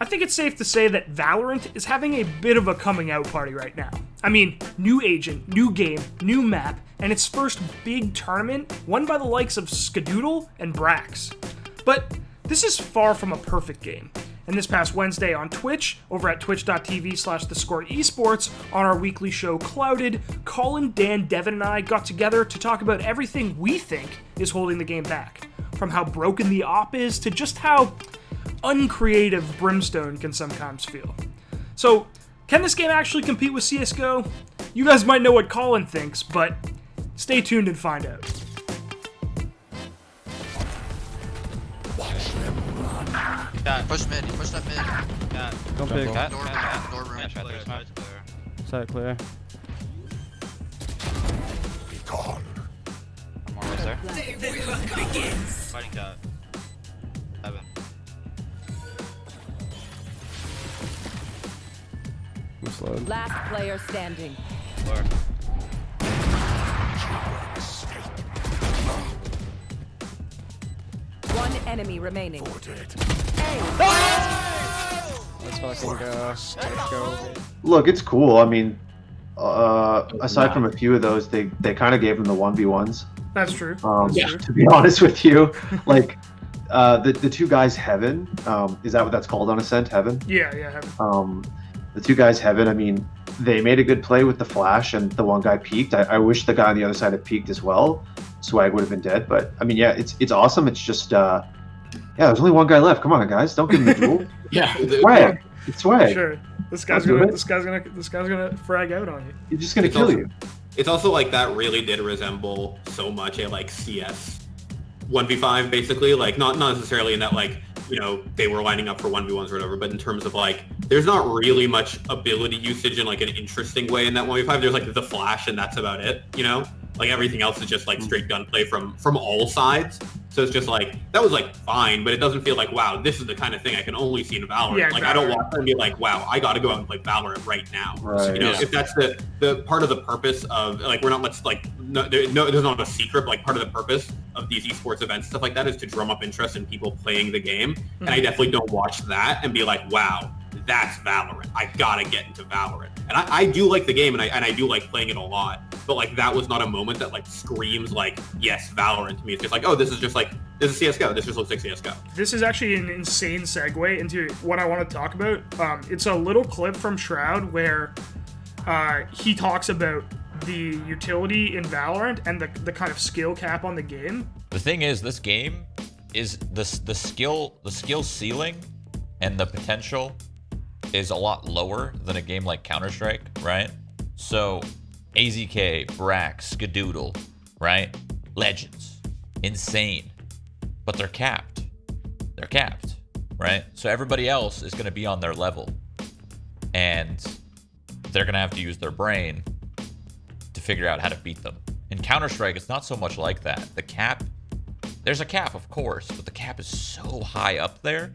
I think it's safe to say that Valorant is having a bit of a coming out party right now. I mean, new agent, new game, new map, and its first big tournament won by the likes of Skadoodle and Brax. But this is far from a perfect game. And this past Wednesday on Twitch, over at twitch.tv/theScore esports, on our weekly show Clouted, Colin, Dan, Devin, and I got together to talk about everything we think is holding the game back. From how broken the op is to just how uncreative Brimstone can sometimes feel. So, can this game actually compete with CSGO? You guys might know what Colin thinks, but stay tuned and find out. Yeah, push mid, push that mid. Yeah. Don't pick. Door room. Yeah, side clear. Be gone. One more was there. Fighting cat. Devin. I'm slowed. Last player standing. Floor. One enemy remaining. Let's fucking go. Let's go. Look, it's cool. I mean, aside from a few of those, they kind of gave them the 1v1s. That's true. True. To be honest with you, like the two guys Heaven, is that what that's called on Ascent? Heaven? Yeah, Heaven. The two guys Heaven, I mean, they made a good play with the flash, and the one guy peeked. I wish the guy on the other side had peeked as well. Swag would have been dead, but I mean, yeah, it's awesome. It's just there's only one guy left. Come on, guys, don't give him the jewel. Yeah, Swag. It's swag. Sure. This guy's gonna frag out on you. He's just gonna kill you. It's also like that really did resemble so much a like CS 1v5 basically, like not necessarily in that like, you know, they were lining up for 1v1s or whatever, but in terms of like, there's not really much ability usage in like an interesting way in that 1v5. There's like the flash and that's about it, you know? Like everything else is just like straight gunplay from all sides. So it's just like, that was like fine, but it doesn't feel like, wow, this is the kind of thing I can only see in Valorant. Yeah, like I don't watch it and be like, wow, I gotta go out and play Valorant right now. Right. You know, if that's the part of the purpose of like, we're not let's like, there's not a secret, but like part of the purpose of these esports events, stuff like that is to drum up interest in people playing the game. And I definitely don't watch that and be like, wow, that's Valorant. I gotta get into Valorant. And I do like the game and I do like playing it a lot. But like that was not a moment that like screams like, yes, Valorant to me. It's just like, oh, this is CSGO. This just looks like CSGO. This is actually an insane segue into what I want to talk about. It's a little clip from Shroud where he talks about the utility in Valorant and the kind of skill cap on the game. The thing is, this game is the skill ceiling and the potential is a lot lower than a game like Counter-Strike, right? So AZK, Brax, Skadoodle, right? Legends, insane, but they're capped. They're capped, right? So everybody else is going to be on their level, and they're going to have to use their brain to figure out how to beat them. In Counter-Strike, it's not so much like that. The cap, there's a cap, of course, but the cap is so high up there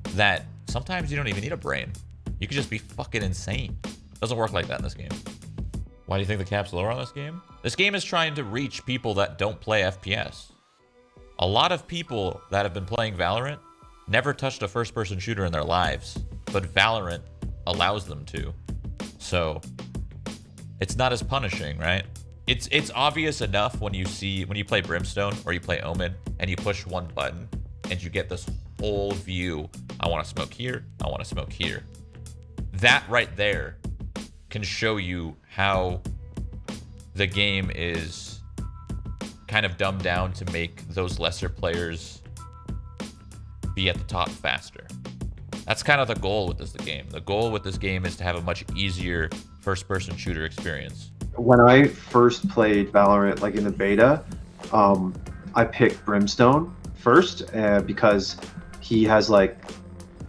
that sometimes you don't even need a brain. You could just be fucking insane. Doesn't work like that in this game. Why do you think the cap's lower on this game? This game is trying to reach people that don't play FPS. A lot of people that have been playing Valorant never touched a first-person shooter in their lives, but Valorant allows them to. So it's not as punishing, right? It's obvious enough when you play Brimstone or you play Omen and you push one button and you get this whole view. I want to smoke here. I want to smoke here. That right there can show you how the game is kind of dumbed down to make those lesser players be at the top faster. That's kind of the goal with this game. The goal with this game is to have a much easier first-person shooter experience. When I first played Valorant, like in the beta, I picked Brimstone first because he has like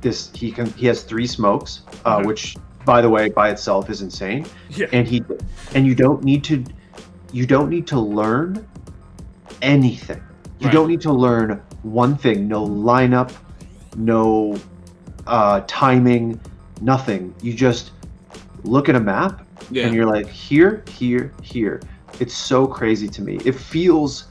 this. He has 3 smokes, which, by the way, by itself is insane. Yeah. And you don't need to learn anything. You don't need to learn one thing. No lineup, no timing, nothing. You just look at a map and you're like, here. It's so crazy to me. It feels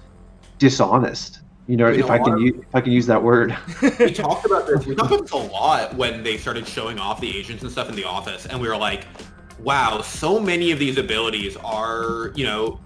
dishonest You know, if I can use that word. We talked about this. We talked about this a lot when they started showing off the agents and stuff in the office, and we were like, "Wow, so many of these abilities are, you know,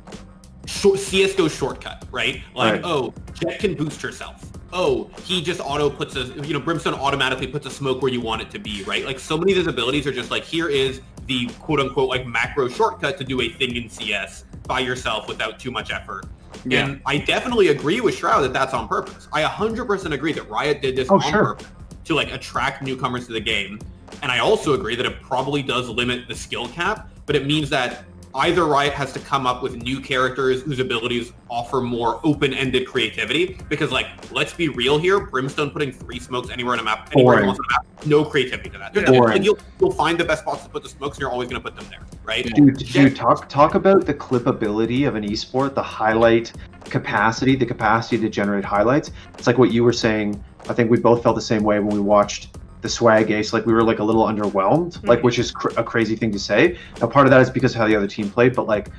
CS:GO shortcut, right? Like, Right. oh, Jet can boost herself. Oh, he just Brimstone automatically puts a smoke where you want it to be, right? Like, so many of these abilities are just like, here is the quote-unquote like macro shortcut to do a thing in CS by yourself without too much effort. Yeah. And I definitely agree with Shroud that that's on purpose. I 100% agree that Riot did this on purpose to like attract newcomers to the game. And I also agree that it probably does limit the skill cap, but it means that either Riot has to come up with new characters whose abilities offer more open-ended creativity, because like, let's be real here, Brimstone putting 3 smokes anywhere on a map, anywhere else on a map, no creativity to that. Like, you'll find the best spots to put the smokes, and you're always going to put them there, right? Dude, talk about the clippability of an esport, the highlight capacity, the capacity to generate highlights. It's like what you were saying. I think we both felt the same way when we watched the swag ace. Like, we were like a little underwhelmed, like, which is a crazy thing to say. Now, part of that is because of how the other team played, but like,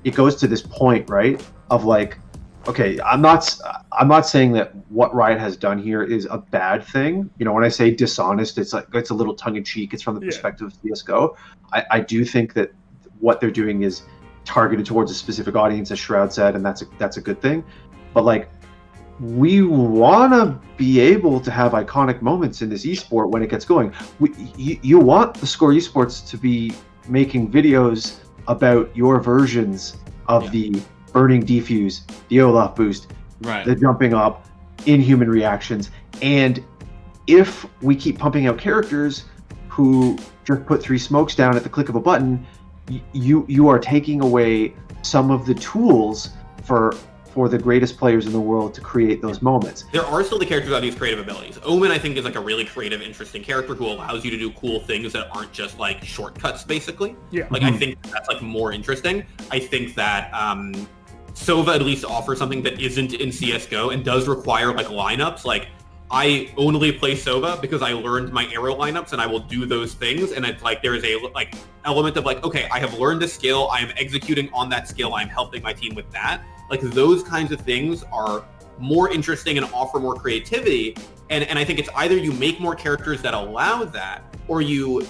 it goes to this point, right, of like, okay, I'm not saying that what Riot has done here is a bad thing. You know, when I say dishonest, it's like, it's a little tongue in cheek. It's from the perspective of CS:GO. I do think that what they're doing is targeted towards a specific audience, as Shroud said, and that's a good thing. But like, we want to be able to have iconic moments in this esport when it gets going. You want theScore esports to be making videos about your versions of the burning defuse, the Olaf boost, the jumping up, inhuman reactions. And if we keep pumping out characters who just put 3 smokes down at the click of a button, you are taking away some of the tools for the greatest players in the world to create those moments. There are still the characters that have these creative abilities. Omen, I think, is like a really creative, interesting character who allows you to do cool things that aren't just like shortcuts, basically. Yeah. Like, I think that's like more interesting. I think that Sova at least offers something that isn't in CS:GO and does require like lineups. Like, I only play Sova because I learned my arrow lineups, and I will do those things. And it's like, there is a like element of like, okay, I have learned a skill, I am executing on that skill, I'm helping my team with that. Like, those kinds of things are more interesting and offer more creativity. And I think it's either you make more characters that allow that, or you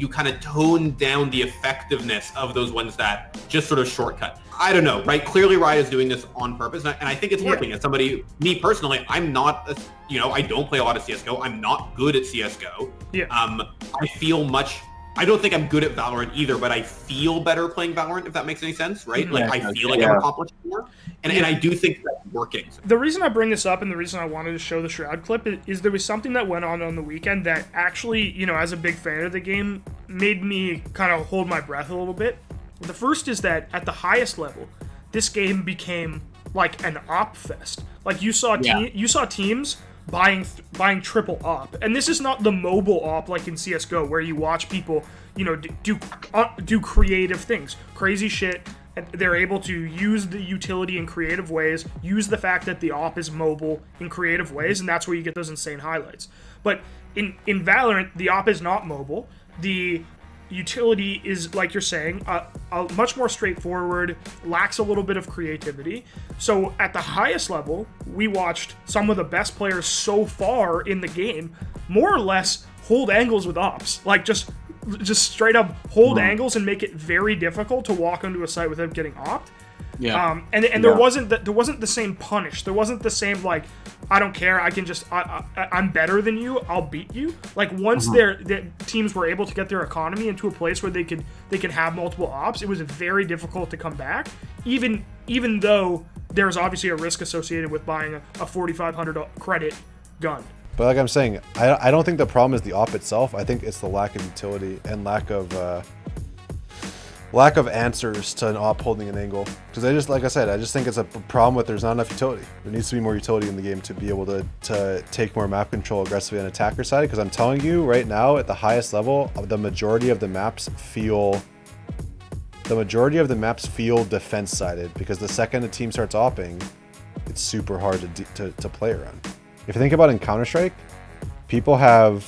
kind of tone down the effectiveness of those ones that just sort of shortcut. I don't know, right? Clearly Riot is doing this on purpose, and I think it's working. As somebody, me personally, I'm not, I don't play a lot of CSGO. I'm not good at CSGO. Yeah. I don't think I'm good at Valorant either, but I feel better playing Valorant, if that makes any sense, right? Like, I feel like I'm accomplishing more, and I do think that's working. The reason I bring this up, and the reason I wanted to show the Shroud clip, is there was something that went on the weekend that actually, as a big fan of the game, made me kind of hold my breath a little bit. The first is that at the highest level, this game became like an op fest. Like, you saw teams buying triple op, and this is not the mobile op like in CS:GO where you watch people do creative things, crazy shit, and they're able to use the utility in creative ways, use the fact that the op is mobile in creative ways, and that's where you get those insane highlights. But in Valorant, the op is not mobile. The utility is, like you're saying, much more straightforward, lacks a little bit of creativity. So at the highest level, we watched some of the best players so far in the game more or less hold angles with ops. Like, just straight up hold angles and make it very difficult to walk onto a site without getting opped. Yeah. There wasn't the same punish. There wasn't the same like, I don't care, I can just I'm better than you, I'll beat you. Like, once the teams were able to get their economy into a place where they could have multiple ops, it was very difficult to come back. Even though there's obviously a risk associated with buying a 4,500 credit gun. But like I'm saying, I don't think the problem is the op itself. I think it's the lack of utility and lack of answers to an op holding an angle. Because I just think it's a problem with there's not enough utility. There needs to be more utility in the game to be able to take more map control aggressively on attacker side. Because I'm telling you right now, at the highest level, the majority of the maps feel defense sided. Because the second a team starts opping, it's super hard to play around. If you think about in Counter-Strike, people have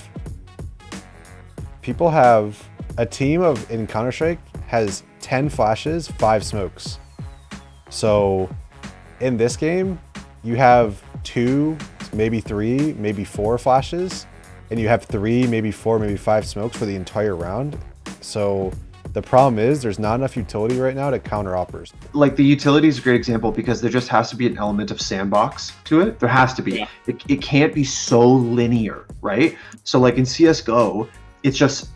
a team in Counter-Strike has 10 flashes, 5 smokes. So in this game, you have 2, maybe 3, maybe 4 flashes, and you have 3, maybe 4, maybe 5 smokes for the entire round. So the problem is there's not enough utility right now to counter operas. Like the utility is a great example because there just has to be an element of sandbox to it. There has to be. Yeah. It can't be so linear, right? So like in CSGO, it's just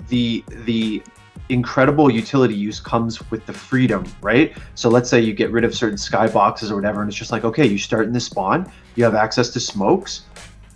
the incredible utility use comes with the freedom, right? So let's say you get rid of certain skyboxes or whatever, and it's just like, okay, you start in the spawn, you have access to smokes.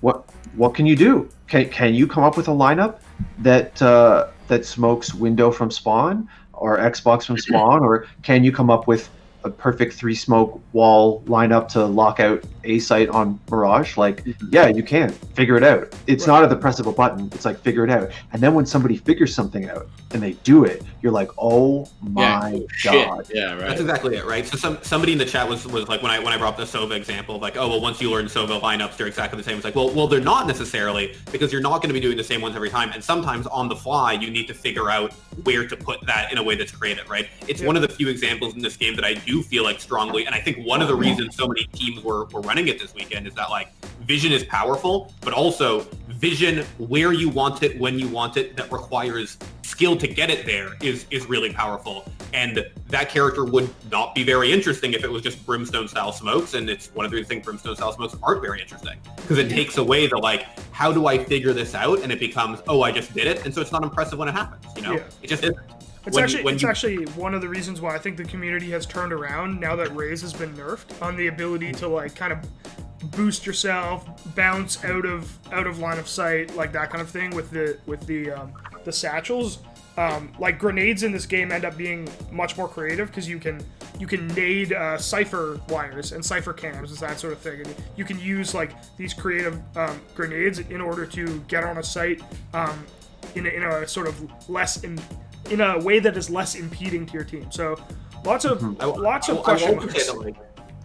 What can you do? Can you come up with a lineup that smokes window from spawn or Xbox from spawn, or can you come up with a perfect 3 smoke wall lineup to lock out A site on Mirage? Like, yeah, you can figure it out. It's not at the press of a button. It's like figure it out. And then when somebody figures something out and they do it, you're like, oh my god. Yeah, right. That's exactly it, right? So somebody in the chat was like, when I brought up the Sova example of like, oh well, once you learn Sova lineups, they're exactly the same. It's like, well, they're not necessarily, because you're not going to be doing the same ones every time, and sometimes on the fly you need to figure out where to put that in a way that's creative, right? It's one of the few examples in this game that I do feel like strongly, and I think one of the reasons so many teams were running it this weekend is that like vision is powerful, but also vision where you want it, when you want it, that requires skill to get it there is really powerful. And that character would not be very interesting if it was just Brimstone style smokes, and it's one of the reasons I think Brimstone style smokes aren't very interesting, because it takes away the like, how do I figure this out? And it becomes, oh, I just did it, and so it's not impressive when it happens, you know? It just isn't. It's actually one of the reasons why I think the community has turned around now that Raze has been nerfed on the ability to like kind of boost yourself, bounce out of line of sight, like that kind of thing with the satchels. Like grenades in this game end up being much more creative because you can nade cipher wires and cipher cams and that sort of thing, and you can use like these creative grenades in order to get on a site in a sort of less in a way that is less impeding to your team. So lots of question marks.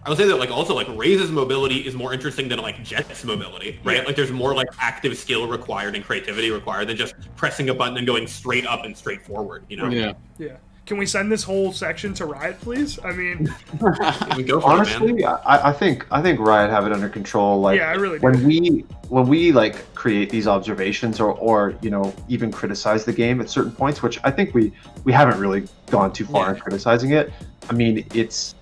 I would say that like also like Raze's mobility is more interesting than like Jet's mobility, right? Yeah. Like there's more like active skill required and creativity required than just pressing a button and going straight up and straight forward, you know? Yeah. Can we send this whole section to Riot, please? I mean, we go for honestly, it, man. I think Riot have it under control. Like, yeah, I really do. When we like create these observations or you know, even criticize the game at certain points, which I think we haven't really gone too far in criticizing it. I mean, it's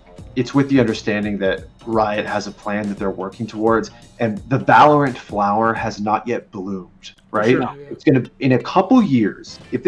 with the understanding that Riot has a plan that they're working towards, and the Valorant flower has not yet bloomed, right? Sure, yeah. It's gonna, in a couple years, if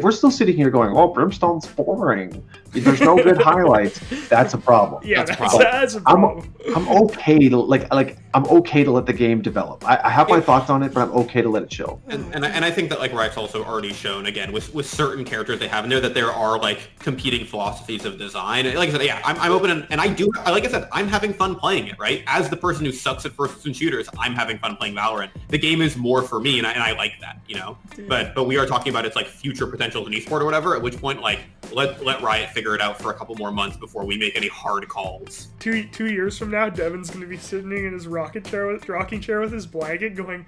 we're still sitting here going, oh, Brimstone's boring, there's no good highlights, that's a problem. Yeah, that's a problem. I'm okay to I'm okay to let the game develop. I have my thoughts on it, but I'm okay to let it chill. And I think that like Riot's also already shown again with certain characters they have in there that there are like competing philosophies of design. Like I said, yeah, I'm open and I do, like I said, I'm having fun playing it, right? As the person who sucks at first-person shooters, I'm having fun playing Valorant. The game is more for me, and I like that, you know? But we are talking about its like future potential in esport or whatever, at which point like let Riot figure it out for a couple more months before we make any hard calls. 2 years from now, Devin's gonna be sitting in his rocking chair with his blanket going,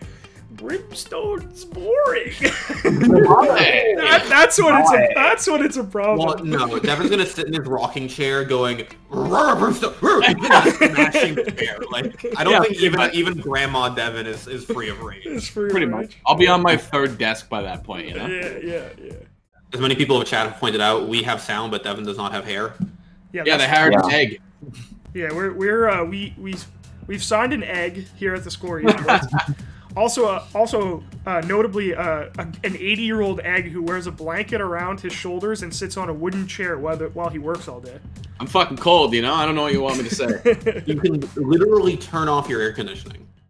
Brimstone's boring. That's what it's a problem. Well, no, Devin's gonna sit in his rocking chair going, Brimstone, smashing the chair. Like, I don't think even Grandma Devin is free of rage. It's free Pretty of much. rage. I'll be on my third desk by that point, you know? Yeah. As many people in the chat have pointed out, we have sound, but Devin does not have hair. Yeah, the hair and egg. Yeah, we've signed an egg here at theScore esports. Also, notably, an 80-year-old egg who wears a blanket around his shoulders and sits on a wooden chair while he works all day. I'm fucking cold, you know? I don't know what you want me to say. You can literally turn off your air conditioning.